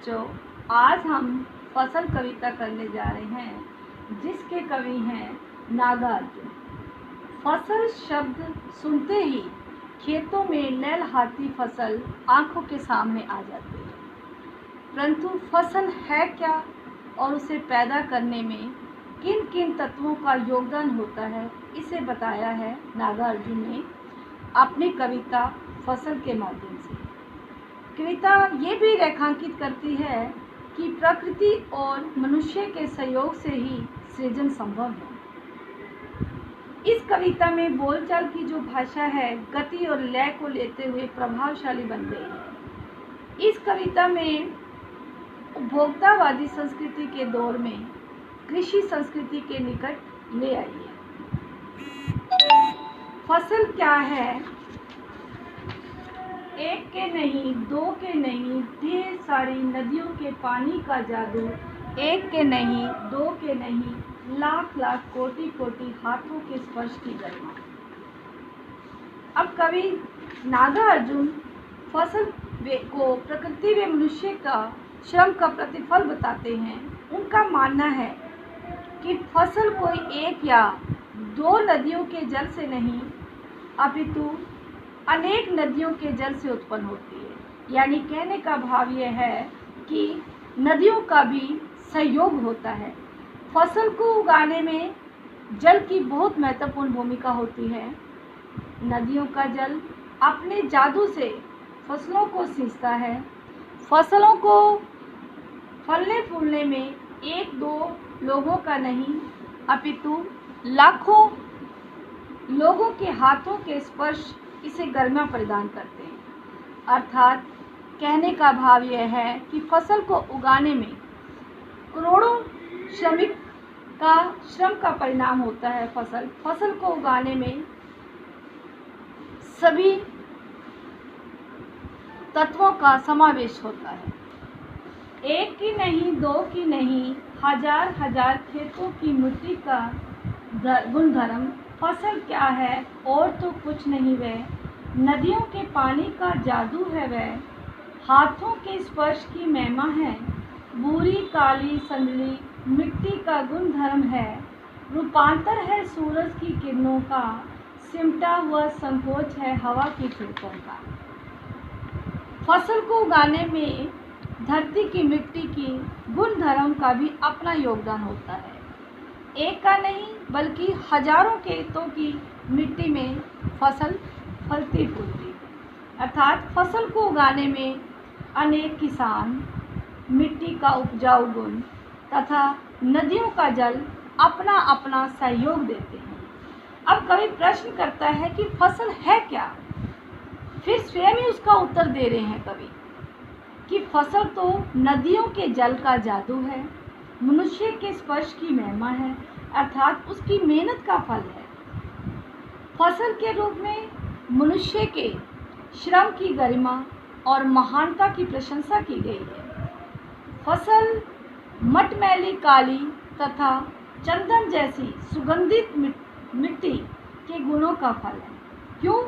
बच्चों, आज हम फसल कविता करने जा रहे हैं जिसके कवि हैं नागार्जुन। फसल शब्द सुनते ही खेतों में लहलहाती फसल आंखों के सामने आ जाती है, परंतु फसल है क्या और उसे पैदा करने में किन किन तत्वों का योगदान होता है, इसे बताया है नागार्जुन ने अपनी कविता फसल के माध्यम से। कविता ये भी रेखांकित करती है कि प्रकृति और मनुष्य के सहयोग से ही सृजन संभव है। इस कविता में बोलचाल की जो भाषा है गति और लय को लेते हुए प्रभावशाली बन गई है। इस कविता में उपभोक्तावादी संस्कृति के दौर में कृषि संस्कृति के निकट ले आई है। फसल क्या है? एक के नहीं, दो के नहीं, ढेर सारी नदियों के पानी का जादू। एक के नहीं, दो के नहीं, लाख लाख कोटि कोटि हाथों के स्पर्श की गरिमा। अब कवि नागार्जुन फसल को प्रकृति व मनुष्य का श्रम का प्रतिफल बताते हैं। उनका मानना है कि फसल कोई एक या दो नदियों के जल से नहीं अपितु अनेक नदियों के जल से उत्पन्न होती है। यानी कहने का भाव यह है कि नदियों का भी सहयोग होता है। फसल को उगाने में जल की बहुत महत्वपूर्ण भूमिका होती है। नदियों का जल अपने जादू से फसलों को सींचता है। फसलों को फलने फूलने में एक दो लोगों का नहीं अपितु लाखों लोगों के हाथों के स्पर्श इसे गरिमा प्रदान करते हैं। अर्थात कहने का भाव यह है कि फसल को उगाने में करोड़ों श्रमिक का श्रम का परिणाम होता है। फसल को उगाने में सभी तत्वों का समावेश होता है। एक की नहीं, दो की नहीं, हजार हजार खेतों की मिट्टी का गुणधर्म। फसल क्या है और तो कुछ नहीं, वह नदियों के पानी का जादू है, वह हाथों के स्पर्श की महिमा है। भूरी काली संदली मिट्टी का गुणधर्म है, रूपांतर है सूरज की किरणों का, सिमटा हुआ संकोच है हवा की झोंकों का। फसल को उगाने में धरती की मिट्टी की गुणधर्म का भी अपना योगदान होता है। एक का नहीं बल्कि हजारों खेतों की मिट्टी में फसल फलती फूलती है। अर्थात फसल को उगाने में अनेक किसान मिट्टी का उपजाऊ गुण तथा नदियों का जल अपना अपना सहयोग देते हैं। अब कवि प्रश्न करता है कि फसल है क्या? फिर स्वयं ही उसका उत्तर दे रहे हैं कवि कि फसल तो नदियों के जल का जादू है, मनुष्य के स्पर्श की महिमा है, अर्थात उसकी मेहनत का फल है। फसल के रूप में मनुष्य के श्रम की गरिमा और महानता की प्रशंसा की गई है। फसल मटमैली काली तथा चंदन जैसी सुगंधित मिट्टी के गुणों का फल है। क्यों?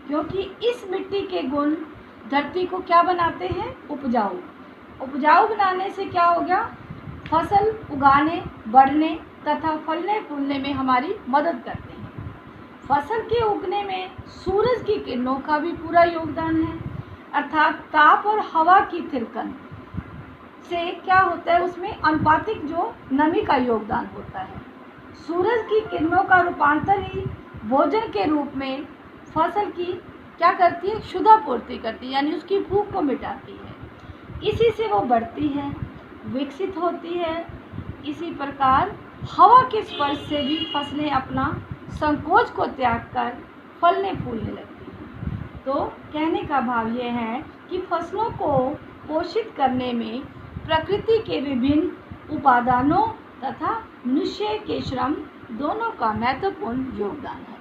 क्योंकि इस मिट्टी के गुण धरती को क्या बनाते हैं? उपजाऊ। उपजाऊ बनाने से क्या हो गया? फसल उगाने, बढ़ने तथा फलने फूलने में हमारी मदद करते हैं। फसल के उगने में सूरज की किरणों का भी पूरा योगदान है। अर्थात ताप और हवा की थिरकन से क्या होता है, उसमें आनुपातिक जो नमी का योगदान होता है। सूरज की किरणों का रूपांतर ही भोजन के रूप में फसल की क्या करती है? क्षुधापूर्ति करती है, यानी उसकी भूख को मिटाती है। इसी से वो बढ़ती है, विकसित होती है। इसी प्रकार हवा के स्पर्श से भी फसलें अपना संकोच को त्याग कर फलने फूलने लगती हैं। तो कहने का भाव यह है कि फसलों को पोषित करने में प्रकृति के विभिन्न उपादानों तथा मनुष्य के श्रम दोनों का महत्वपूर्ण योगदान है।